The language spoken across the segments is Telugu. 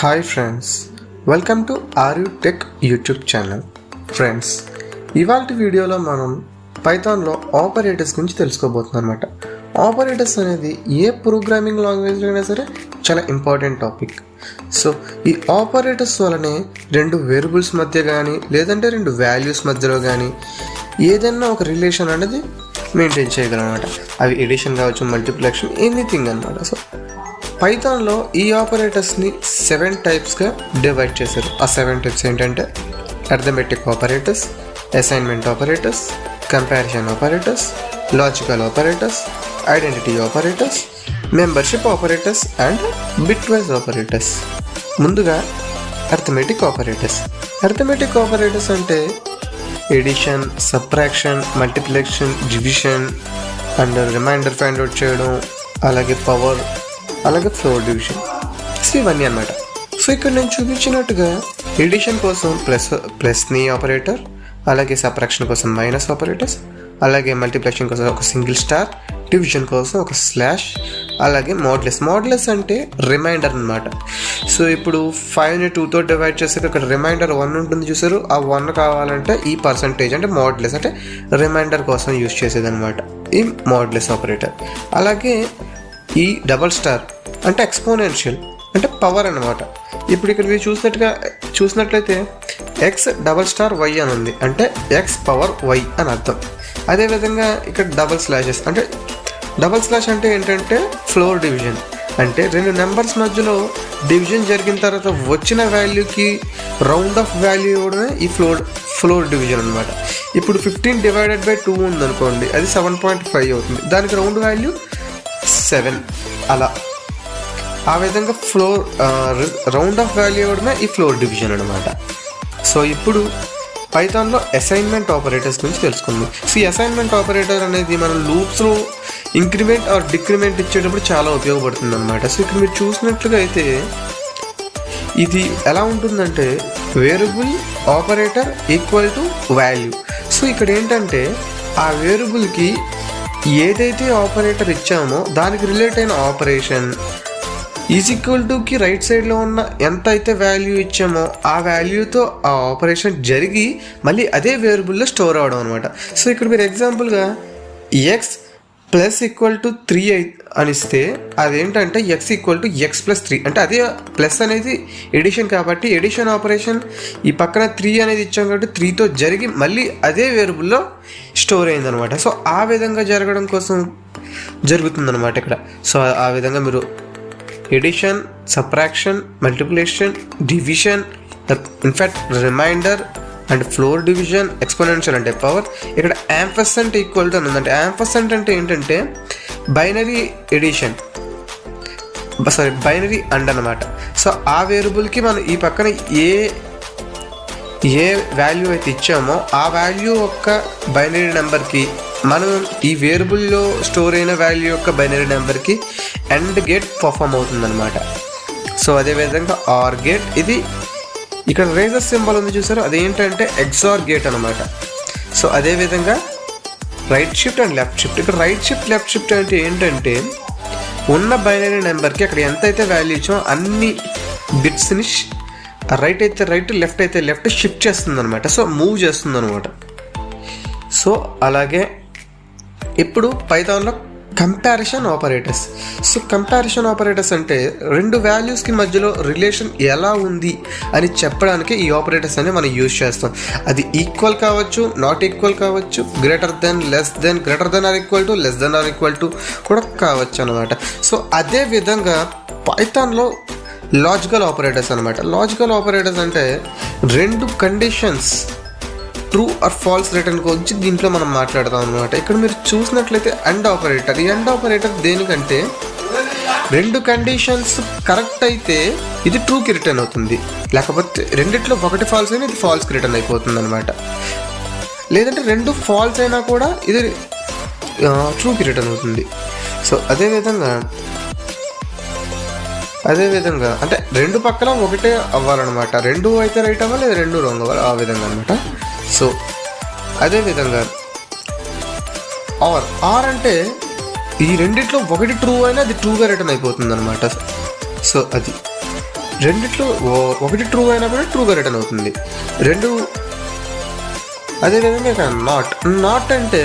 హాయ్ ఫ్రెండ్స్, వెల్కమ్ టు ఆర్యు టెక్ యూట్యూబ్ ఛానల్. ఫ్రెండ్స్, ఇవాళ వీడియోలో మనం పైథాన్లో ఆపరేటర్స్ గురించి తెలుసుకోబోతున్నాం అనమాట. ఆపరేటర్స్ అనేది ఏ ప్రోగ్రామింగ్ లాంగ్వేజ్లో అయినా సరే చాలా ఇంపార్టెంట్ టాపిక్. సో ఈ ఆపరేటర్స్ వలనే రెండు వేరియబుల్స్ మధ్య కానీ లేదంటే రెండు వాల్యూస్ మధ్యలో కానీ ఏదైనా ఒక రిలేషన్ అనేది మెయింటైన్ చేయగలం అనమాట. అవి ఎడిషన్ కావచ్చు, మల్టిప్లికేషన్, ఎనీథింగ్ అనమాట. సో పైథాన్లో ఈ ఆపరేటర్స్ని 7 టైప్స్గా డివైడ్ చేశారు. ఆ 7 టైప్స్ ఏంటంటే arithmetic operators, assignment operators, comparison operators, logical operators, identity operators, membership operators and bitwise operators. ముందుగా అర్థమెటిక్ ఆపరేటర్స్. అర్థమెటిక్ ఆపరేటర్స్ అంటే addition, subtraction, multiplication, division and remainder find out చేయడం, అలాగే పవర్, అలాగే ఫ్లోర్ డివిజన్. సో ఇవన్నీ అన్నమాట. సో ఇక్కడ నేను చూపించినట్టుగా ఎడిషన్ కోసం ప్లస్ని ఆపరేటర్, అలాగే సబ్ట్రాక్షన్ కోసం మైనస్ ఆపరేటర్స్, అలాగే మల్టిప్లికేషన్ కోసం ఒక సింగిల్ స్టార్, డివిజన్ కోసం ఒక స్లాష్, అలాగే మోడ్లెస్ అంటే రిమైండర్ అనమాట. సో ఇప్పుడు 5ని 2తో డివైడ్ చేసాక ఇక్కడ రిమైండర్ 1 ఉంటుంది చూసారు. ఆ 1 కావాలంటే ఈ పర్సంటేజ్ అంటే మోడ్లెస్ అంటే రిమైండర్ కోసం యూజ్ చేసేది అనమాట ఈ మోడ్లెస్ ఆపరేటర్. అలాగే ఈ డబల్ స్టార్ అంటే ఎక్స్పోనెన్షియల్ అంటే పవర్ అనమాట. ఇప్పుడు ఇక్కడ మీరు చూసినట్లయితే ఎక్స్ డబల్ స్టార్ వై అని ఉంది, అంటే ఎక్స్ పవర్ వై అని అర్థం. అదేవిధంగా ఇక్కడ డబల్ స్లాష్ అంటే ఏంటంటే ఫ్లోర్ డివిజన్, అంటే రెండు నెంబర్స్ మధ్యలో డివిజన్ జరిగిన తర్వాత వచ్చిన వాల్యూకి రౌండ్ ఆఫ్ వాల్యూ ఇవ్వడమే ఈ ఫ్లోర్ డివిజన్ అనమాట. ఇప్పుడు 15 డివైడెడ్ బై 2 ఉందనుకోండి, అది 7.5 అవుతుంది. దానికి రౌండ్ వాల్యూ 7. అలా ఆ విధంగా రౌండ్ ఆఫ్ వాల్యూ ఇవ్వడమే ఈ ఫ్లోర్ డివిజన్ అనమాట. సో ఇప్పుడు పైథాన్లో అసైన్మెంట్ ఆపరేటర్స్ గురించి తెలుసుకుందాం. సో ఈ అసైన్మెంట్ ఆపరేటర్ అనేది మనం లూప్స్లో ఇంక్రిమెంట్ ఆర్ డిక్రిమెంట్ ఇచ్చేటప్పుడు చాలా ఉపయోగపడుతుంది అనమాట. సో ఇక్కడ మీరు చూసినట్లుగా అయితే ఇది ఎలా ఉంటుందంటే variable operator equal to value. So ఇక్కడ ఏంటంటే ఆ వేరియబుల్కి ఏదైతే ఆపరేటర్ ఇచ్చామో దానికి రిలేట్ అయిన operation is equal Tuki right సైడ్లో ఉన్న ఎంత అయితే వాల్యూ ఇచ్చామో ఆ వాల్యూతో ఆ ఆపరేషన్ జరిగి మళ్ళీ అదే వేరియబుల్లో స్టోర్ అవడం అనమాట. సో ఇక్కడ మీరు ఎగ్జాంపుల్గా ఎక్స్ ప్లస్ ఈక్వల్ టు 3 అని ఇస్తే అదేంటంటే X equal to X plus 3, అంటే అదే ప్లస్ అనేది ఎడిషన్ కాబట్టి ఎడిషన్ ఆపరేషన్ ఈ పక్కన 3 అనేది ఇచ్చాం కాబట్టి 3తో జరిగి మళ్ళీ అదే వేరియబుల్లో స్టోర్ అయిందనమాట. సో ఆ విధంగా జరగడం కోసం జరుగుతుందన్నమాట ఇక్కడ. సో ఆ విధంగా మీరు addition, subtraction, multiplication, division, in fact remainder and floor division, exponential అంటే పవర్, ఇక్కడ యాంపర్సెంట్ ఈక్వల్ టు అని ఉందంటే యాంపర్సెంట్ అంటే ఏంటంటే బైనరీ ఎడిషన్, బైనరీ అండ్ అనమాట. సో ఆ వేరియబుల్కి మనం ఈ పక్కన ఏ వాల్యూ అయితే ఇచ్చామో ఆ వాల్యూ యొక్క బైనరీ నెంబర్కి మనం ఈ వేరియబుల్లో స్టోర్ అయిన వాల్యూ యొక్క బైనరీ నెంబర్కి అండ్ గేట్ పర్ఫామ్ అవుతుందన్నమాట. సో అదేవిధంగా ఆర్ గేట్, ఇది ఇక్కడ రేజర్ సింబల్ ఉంది చూసారు, అదేంటంటే ఎక్సార్ గేట్ అనమాట. సో అదేవిధంగా right shift and left shift. ఇక్కడ రైట్ షిఫ్ట్, లెఫ్ట్ షిఫ్ట్ అంటే ఏంటంటే ఉన్న బైనరీ నెంబర్కి అక్కడ ఎంత అయితే వాల్యూ ఇచ్చామో అన్ని బిట్స్ని రైట్ అయితే రైట్, లెఫ్ట్ అయితే లెఫ్ట్ షిఫ్ట్ చేస్తుంది అనమాట. సో మూవ్ చేస్తుంది అనమాట. సో అలాగే ఇప్పుడు పైథాన్లో comparison operators. So comparison operators అంటే రెండు వాల్యూస్కి మధ్యలో రిలేషన్ ఎలా ఉంది అని చెప్పడానికి ఈ ఆపరేటర్స్ అని మనం యూజ్ చేస్తాం. అది ఈక్వల్ కావచ్చు, నాట్ ఈక్వల్ కావచ్చు, greater than, less than, greater than or equal to, less than or equal to కూడా కావచ్చు అనమాట. సో అదే విధంగా పైథాన్లో లాజికల్ ఆపరేటర్స్ అనమాట. లాజికల్ ఆపరేటర్స్ అంటే రెండు conditions true or false return గురించి దీంట్లో మనం మాట్లాడతాం అనమాట. ఇక్కడ మీరు చూసినట్లయితే అండ్ ఆపరేటర్. ఈ అండ్ ఆపరేటర్ దేనికంటే రెండు కండిషన్స్ కరెక్ట్ అయితే ఇది ట్రూకి రిటర్న్ అవుతుంది, లేకపోతే రెండిట్లో ఒకటి ఫాల్స్ అయినా ఇది ఫాల్స్కి రిటర్న్ అయిపోతుంది అనమాట. లేదంటే రెండు ఫాల్స్ అయినా కూడా ఇది ట్రూకి రిటర్న్ అవుతుంది. సో అదేవిధంగా అంటే రెండు పక్కన ఒకటే అవ్వాలన్నమాట. రెండు అయితే రైట్ అవ్వాలి, లేదా రెండు రాంగ్ అవ్వాలి, ఆ విధంగా అనమాట. సో అదేవిధంగా ఆర్ అంటే ఈ రెండిట్లో ఒకటి ట్రూ అయినా అది ట్రూగా రిటర్న్ అయిపోతుంది అనమాట. సో అది రెండిట్లో ఒకటి ట్రూ అయినా కూడా ట్రూగా రిటర్న్ అవుతుంది. రెండు అదేవిధంగా ఇక్కడ నాట్ అంటే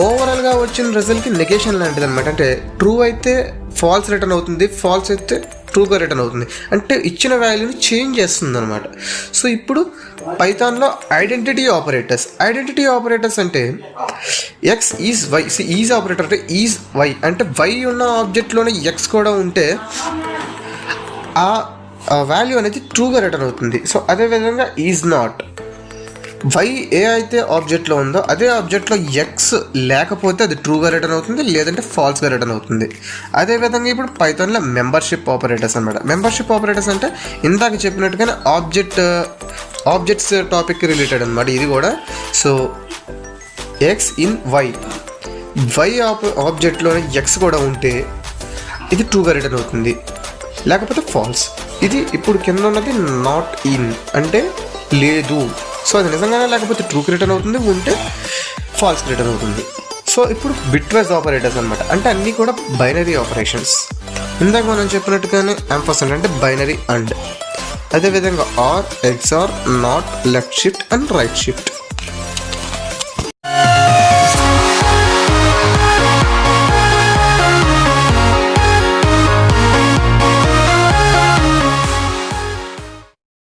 ఓవరాల్గా వచ్చిన రిజల్ట్కి నెగేషన్ లాంటిది అనమాట. అంటే ట్రూ అయితే ఫాల్స్ రిటర్న్ అవుతుంది, ఫాల్స్ అయితే ట్రూగా రిటర్న్ అవుతుంది. అంటే ఇచ్చిన వాల్యూని చేంజ్ చేస్తుంది అనమాట. సో ఇప్పుడు పైథాన్లో ఐడెంటిటీ ఆపరేటర్స్ అంటే X is Y. Is operator అంటే ఈజ్ వై అంటే వై ఉన్న ఆబ్జెక్ట్లోనే ఎక్స్ కూడా ఉంటే ఆ వాల్యూ అనేది ట్రూగా రిటర్న్ అవుతుంది. సో అదేవిధంగా ఈజ్ నాట్, వై ఏ అయితే ఆబ్జెక్ట్లో ఉందో అదే ఆబ్జెక్ట్లో ఎక్స్ లేకపోతే అది ట్రూగా రిటర్న్ అవుతుంది, లేదంటే ఫాల్స్గా రిటర్న్ అవుతుంది. అదేవిధంగా ఇప్పుడు పైథాన్లో మెంబర్షిప్ ఆపరేటర్స్ అనమాట. మెంబర్షిప్ ఆపరేటర్స్ అంటే ఇందాక చెప్పినట్టుగానే ఆబ్జెక్ట్స్ టాపిక్ రిలేటెడ్ అనమాట ఇది కూడా. సో ఎక్స్ ఇన్ వై ఆబ్జెక్ట్లోనే ఎక్స్ కూడా ఉంటే ఇది ట్రూగా రిటర్న్ అవుతుంది, లేకపోతే ఫాల్స్. ఇది ఇప్పుడు కింద ఉన్నది నాట్ ఇన్ అంటే లేదు. సో అది నిజంగానే లేకపోతే ట్రూకి రిటర్న్ అవుతుంది, ఉంటే ఫాల్స్కి రిటర్న్ అవుతుంది. సో ఇప్పుడు బిట్వైజ్ ఆపరేటర్స్ అనమాట. అంటే అన్నీ కూడా బైనరీ ఆపరేషన్స్. ఇందాక మనం చెప్పినట్టుగానే యాంపర్సెంట్ అంటే బైనరీ అండ్. అదేవిధంగా or, XOR, not, left shift and right shift.